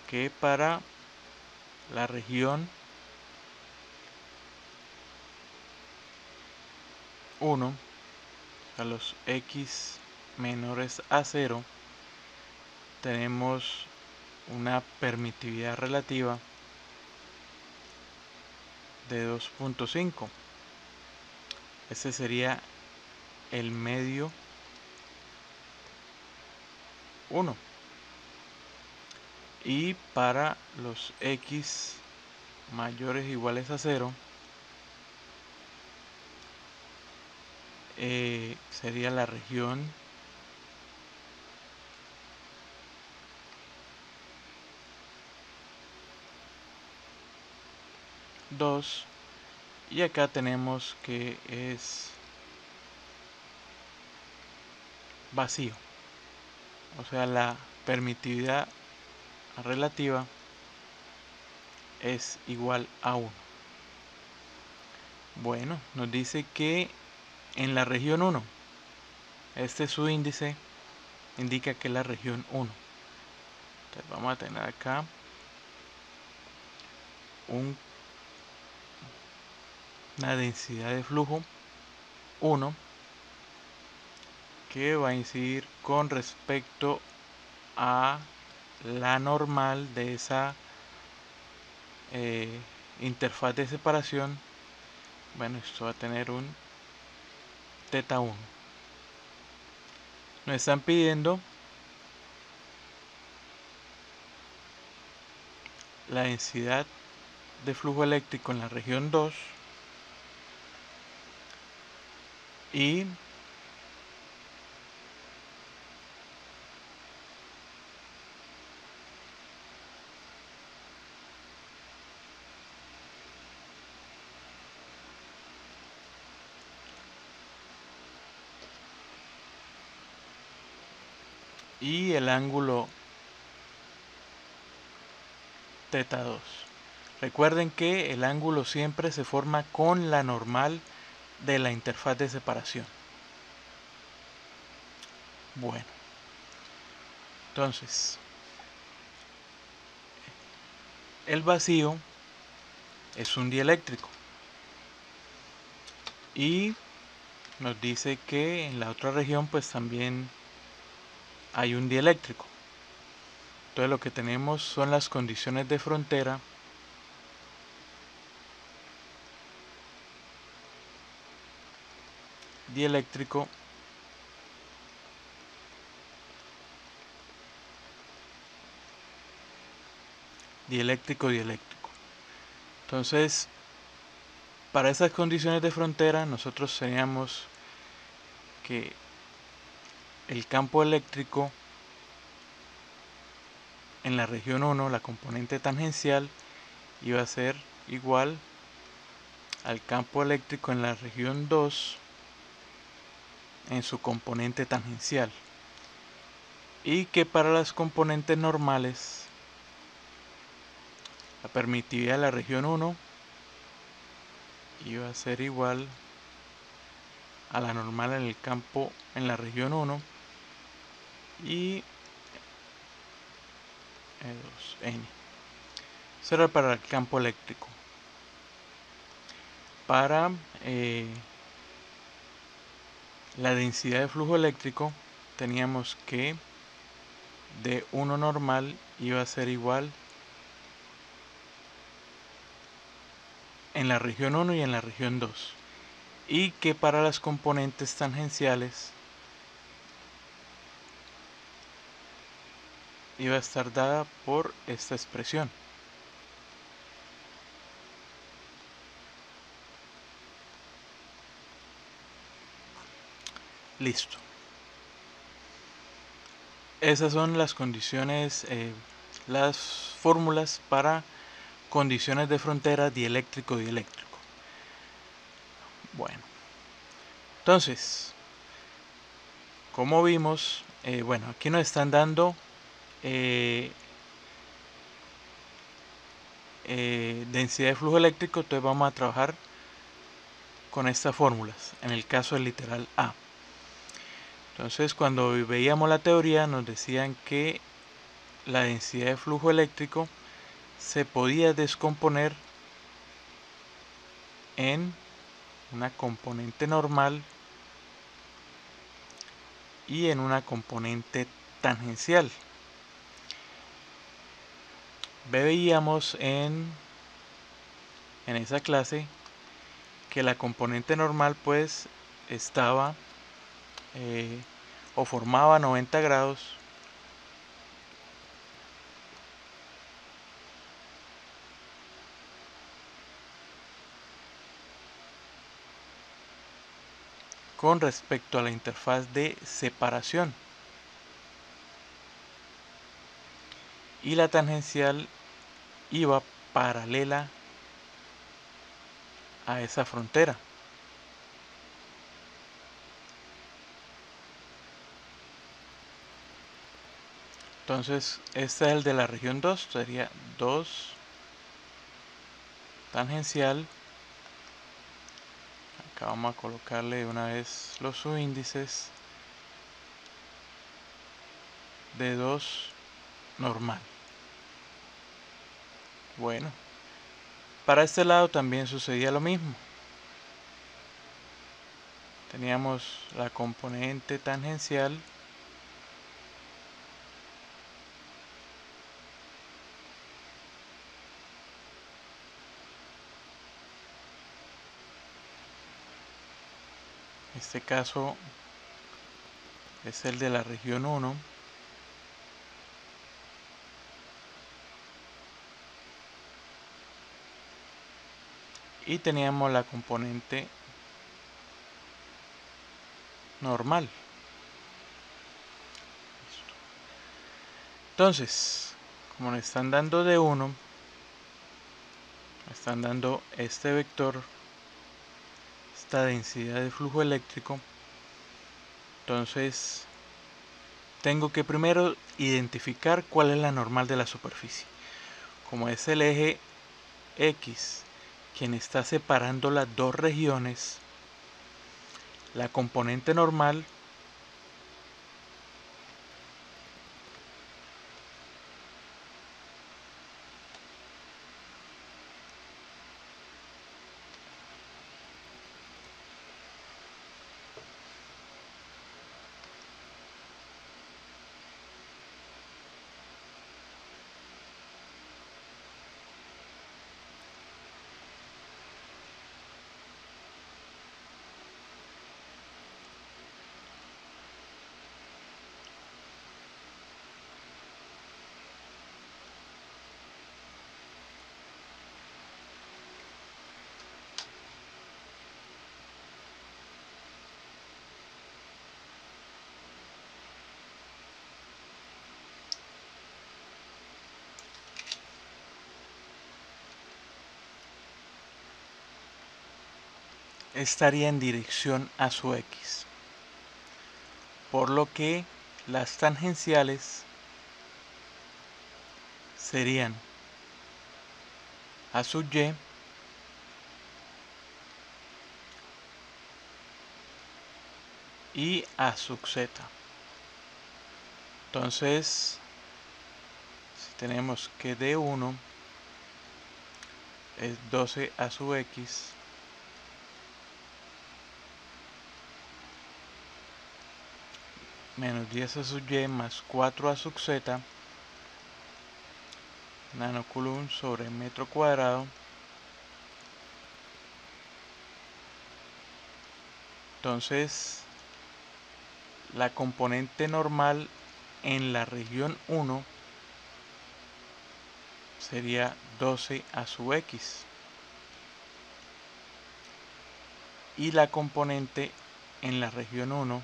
que para la región 1, a los X menores a 0, tenemos una permitividad relativa de 2.5. Ese sería el medio 1. Y para los X mayores o iguales a 0, sería la región dos, y acá tenemos que es vacío, o sea, la permitividad relativa es igual a 1. Bueno, nos dice que en la región 1, este es su índice, indica que es la región 1. Entonces vamos a tener acá una densidad de flujo 1 que va a incidir con respecto a la normal de esa interfaz de separación. Bueno, esto va a tener un θ1. Nos están pidiendo la densidad de flujo eléctrico en la región 2 y el ángulo θ2. Recuerden que el ángulo siempre se forma con la normal de la interfaz de separación. Bueno, entonces el vacío es un dieléctrico y nos dice que en la otra región pues también hay un dieléctrico. Entonces lo que tenemos son las condiciones de frontera dieléctrico dieléctrico. Entonces, para esas condiciones de frontera nosotros teníamos que el campo eléctrico en la región 1, la componente tangencial, iba a ser igual al campo eléctrico en la región 2 en su componente tangencial, y que para las componentes normales la permitividad de la región 1 iba a ser igual a la normal en el campo en la región 1 y E2n. Eso era para el campo eléctrico. Para la densidad de flujo eléctrico teníamos que D1 normal iba a ser igual en la región 1 y en la región 2, y que para las componentes tangenciales iba a estar dada por esta expresión. Listo. Esas son las condiciones, las fórmulas para condiciones de frontera dieléctrico. Bueno, entonces, como vimos, bueno, aquí nos están dando densidad de flujo eléctrico, entonces vamos a trabajar con estas fórmulas, en el caso del literal A. Entonces, cuando veíamos la teoría, nos decían que la densidad de flujo eléctrico se podía descomponer en una componente normal y en una componente tangencial. Veíamos en esa clase que la componente normal pues estaba o formaba 90 grados con respecto a la interfaz de separación, y la tangencial iba paralela a esa frontera. Entonces este es el de la región 2, sería 2 tangencial. Acá vamos a colocarle de una vez los subíndices de 2 normal. Bueno, para este lado también sucedía lo mismo. Teníamos la componente tangencial en este caso es el de la región 1, y teníamos la componente normal. Entonces, como le están dando de 1, están dando este vector, esta densidad de flujo eléctrico, entonces tengo que primero identificar cuál es la normal de la superficie. Como es el eje X quien está separando las dos regiones, la componente normal estaría en dirección a su X, por lo que las tangenciales serían a sub Y y a sub Z. Entonces, si tenemos que D1 es 12 a sub X menos 10 a sub Y más 4 a sub Z nanocoulomb sobre metro cuadrado. Entonces, la componente normal en la región 1 sería 12 a sub X, y la componente en la región 1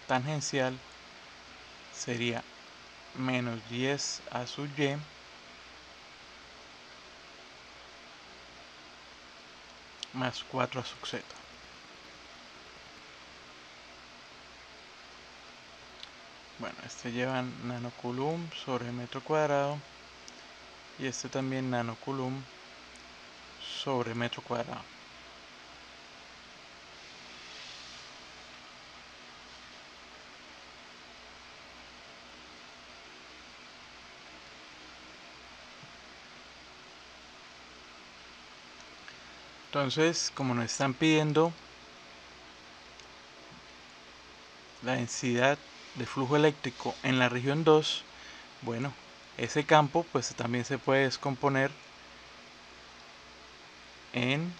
tangencial sería menos 10 a sub Y más 4 a sub Z. Bueno, este lleva nanocoulomb sobre metro cuadrado y este también nanocoulomb sobre metro cuadrado. Entonces, como nos están pidiendo la densidad de flujo eléctrico en la región 2, bueno, ese campo pues también se puede descomponer en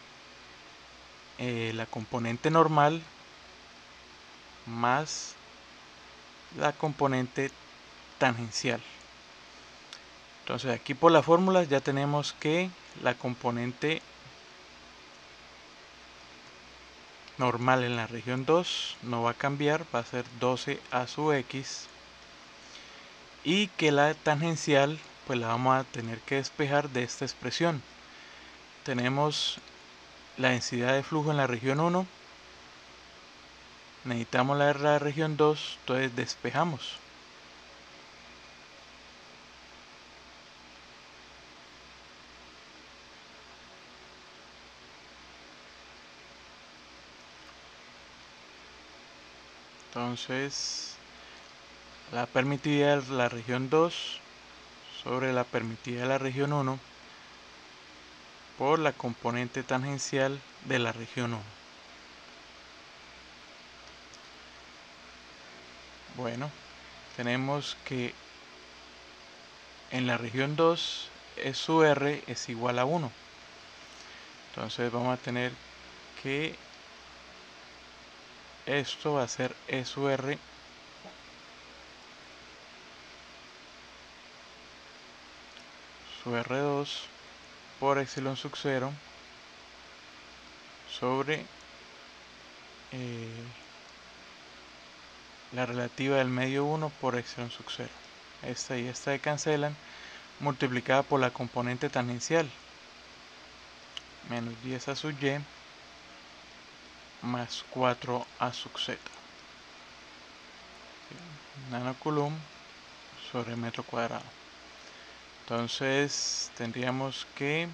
la componente normal más la componente tangencial. Entonces aquí por la fórmula ya tenemos que la componente normal en la región 2 no va a cambiar, va a ser 12 a su x, y que la tangencial pues la vamos a tener que despejar de esta expresión. Tenemos la densidad de flujo en la región 1, necesitamos la de la región 2, entonces despejamos. Entonces la permitividad de la región 2 sobre la permitida de la región 1 por la componente tangencial de la región 1. Bueno, tenemos que en la región 2 E sub R es igual a 1. Entonces vamos a tener que esto va a ser E sub R sub R2 por epsilon sub 0 sobre la relativa del medio 1 por epsilon sub 0. Esta y esta se cancelan, multiplicada por la componente tangencial, menos 10 a sub y más 4 a sub z, nanocoulomb sobre metro cuadrado. Entonces tendríamos que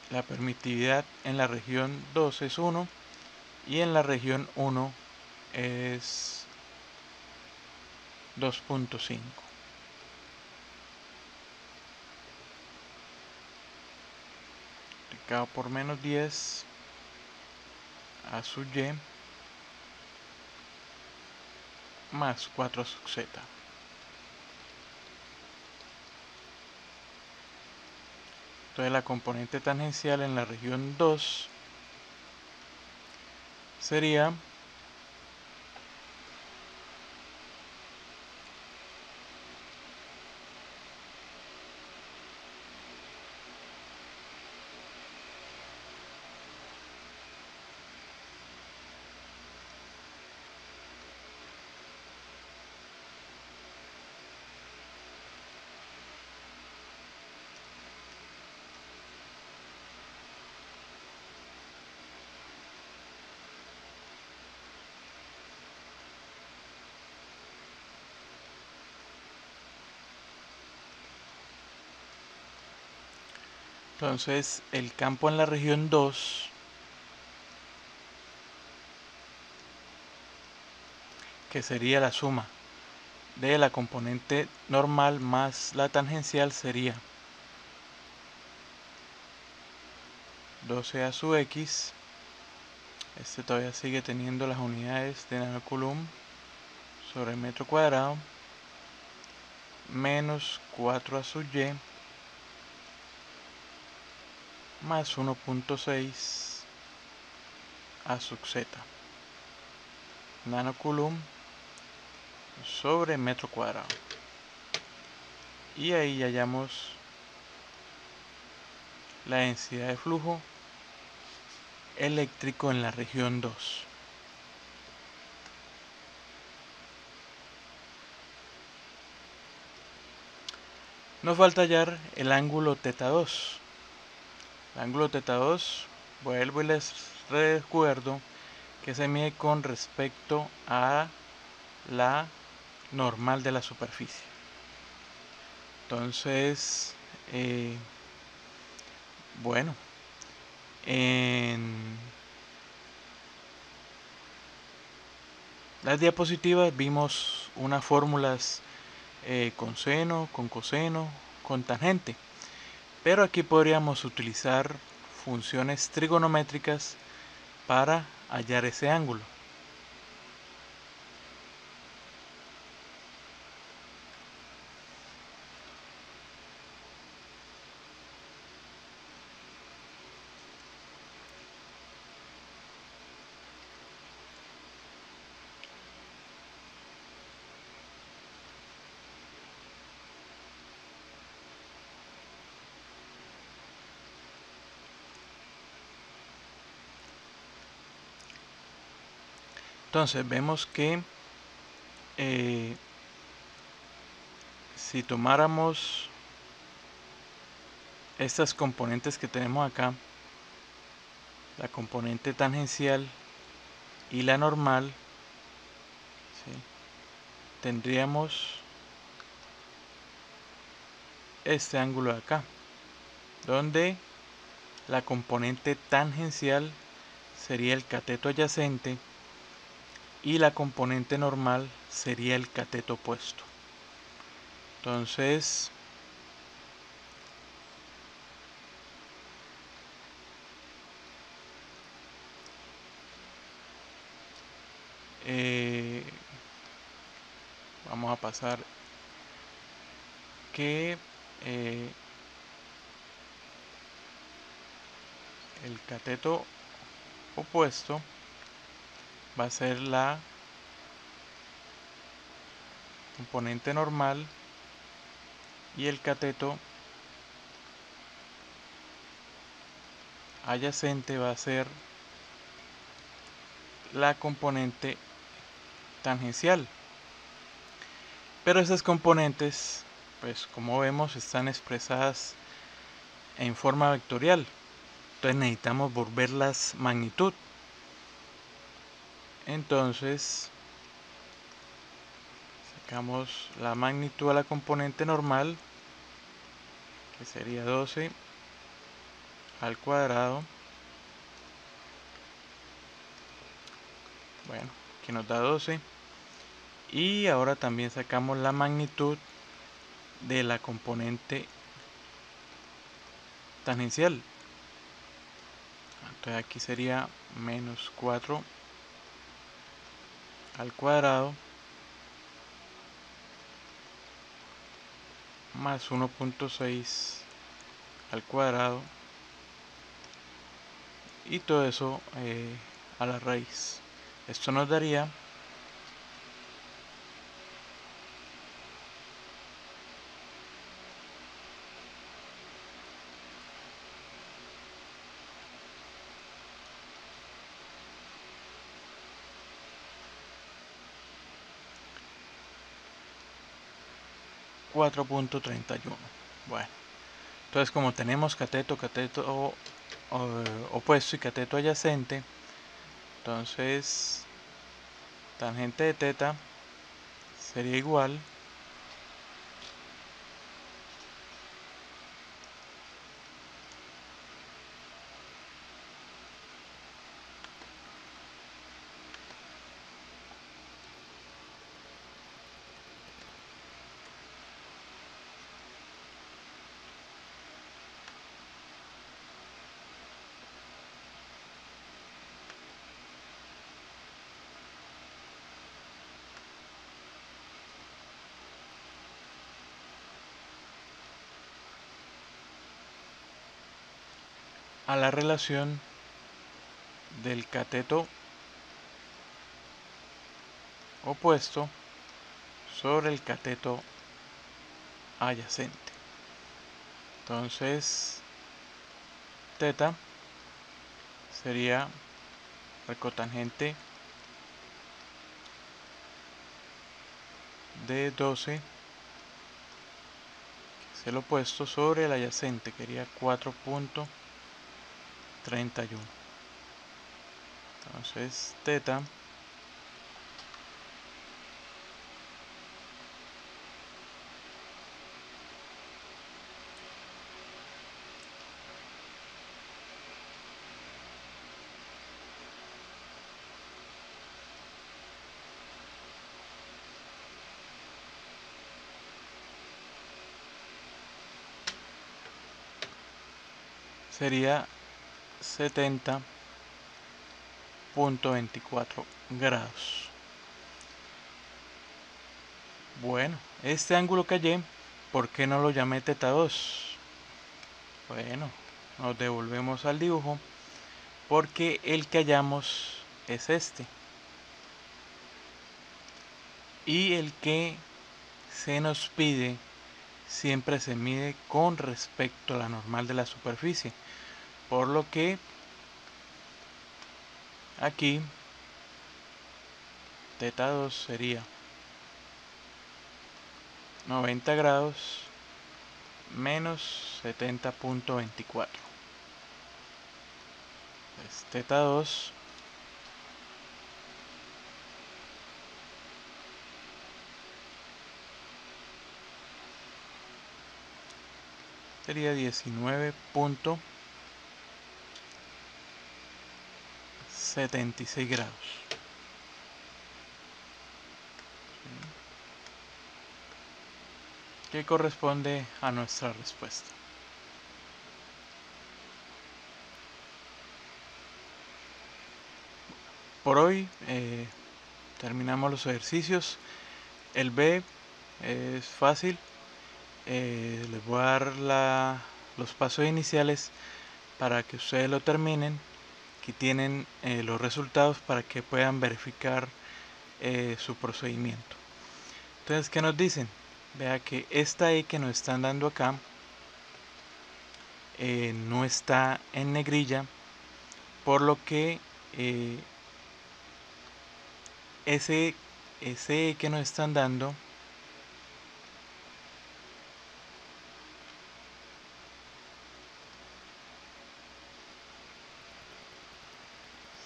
la permitividad en la región 2 es 1 y en la región 1 es 2.5. Multiplicado por menos 10 a sub y más 4 a sub z. Entonces la componente tangencial en la región 2 sería entonces el campo en la región 2, que sería la suma de la componente normal más la tangencial, sería 12 a sub x, este todavía sigue teniendo las unidades de nanocoulomb sobre metro cuadrado, menos 4 a sub y más 1.6 a sub z, nanocoulomb sobre metro cuadrado. Y ahí hallamos la densidad de flujo eléctrico en la región 2. Nos falta hallar el ángulo θ2. El ángulo θ2, vuelvo y les recuerdo que se mide con respecto a la normal de la superficie. Entonces, bueno, en las diapositivas vimos unas fórmulas con seno, con coseno, con tangente, Pero aquí podríamos utilizar funciones trigonométricas para hallar ese ángulo. Entonces vemos que si tomáramos estas componentes que tenemos acá, la componente tangencial y la normal, ¿sí?, tendríamos este ángulo de acá, donde la componente tangencial sería el cateto adyacente y la componente normal sería el cateto opuesto. Entonces, vamos a pasar que el cateto opuesto va a ser la componente normal y el cateto adyacente va a ser la componente tangencial. Pero esas componentes, pues como vemos, están expresadas en forma vectorial. Entonces necesitamos volverlas magnitud. Entonces sacamos la magnitud a la componente normal, que sería 12 al cuadrado. Bueno, aquí nos da 12. Y ahora también sacamos la magnitud de la componente tangencial. Entonces aquí sería menos 4 al cuadrado más 1.6 al cuadrado, y todo eso a la raíz. Esto nos daría 4.31. Bueno, entonces como tenemos cateto opuesto y cateto adyacente, entonces tangente de teta sería igual a la relación del cateto opuesto sobre el cateto adyacente. Entonces teta sería el cotangente de 12, que es el opuesto, sobre el adyacente, que sería 4.31. Entonces teta sería 70.24 grados. Bueno, este ángulo que hallé, ¿por qué no lo llamé teta 2? Bueno, nos devolvemos al dibujo porque el que hallamos es este. Y el que se nos pide siempre se mide con respecto a la normal de la superficie. Por lo que aquí teta 2 sería 90 grados menos 70.24. Pues teta 2 sería 19.76 grados. Que corresponde a nuestra respuesta. Por hoy terminamos los ejercicios. El B es fácil. Les voy a dar los pasos iniciales para que ustedes lo terminen. Aquí tienen los resultados para que puedan verificar su procedimiento. Entonces, ¿qué nos dicen? Vea que esta E que nos están dando acá no está en negrilla, por lo que ese E que nos están dando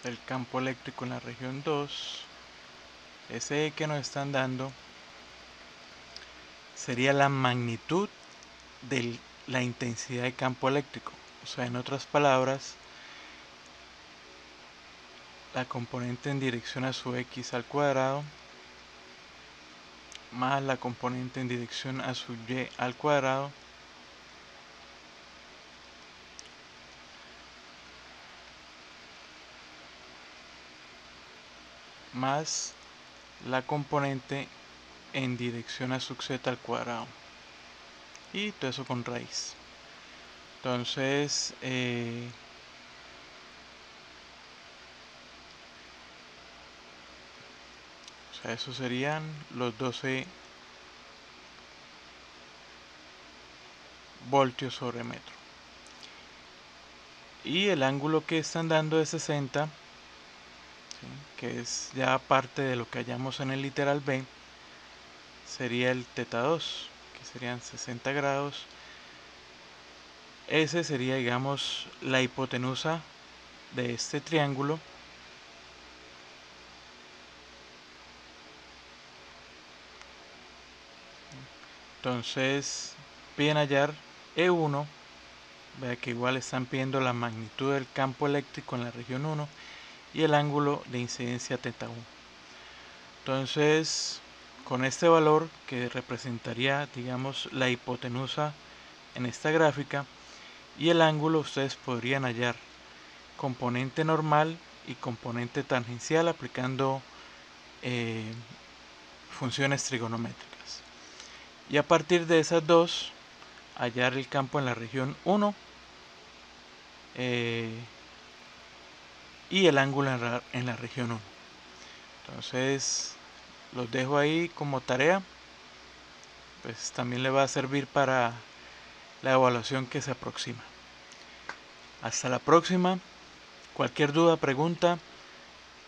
el campo eléctrico en la región 2, ese E que nos están dando sería la magnitud de la intensidad de campo eléctrico. O sea, en otras palabras, la componente en dirección a su x al cuadrado más la componente en dirección a su y al cuadrado más la componente en dirección a su z al cuadrado, y todo eso con raíz. Entonces o sea, eso serían los 12 voltios sobre metro. Y el ángulo que están dando es 60, ¿sí?, que es ya parte de lo que hallamos en el literal B, sería el teta 2, que serían 60 grados. Ese sería, digamos, la hipotenusa de este triángulo. Entonces piden hallar E1. Vea que igual están pidiendo la magnitud del campo eléctrico en la región 1 y el ángulo de incidencia teta 1. Entonces, con este valor que representaría, digamos, la hipotenusa en esta gráfica y el ángulo, ustedes podrían hallar componente normal y componente tangencial aplicando funciones trigonométricas. Y a partir de esas dos, hallar el campo en la región 1 y el ángulo en la región 1. Entonces los dejo ahí como tarea, pues también le va a servir para la evaluación que se aproxima. Hasta la próxima. Cualquier duda, pregunta,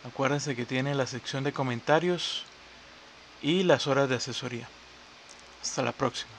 acuérdense que tiene la sección de comentarios y las horas de asesoría. Hasta la próxima.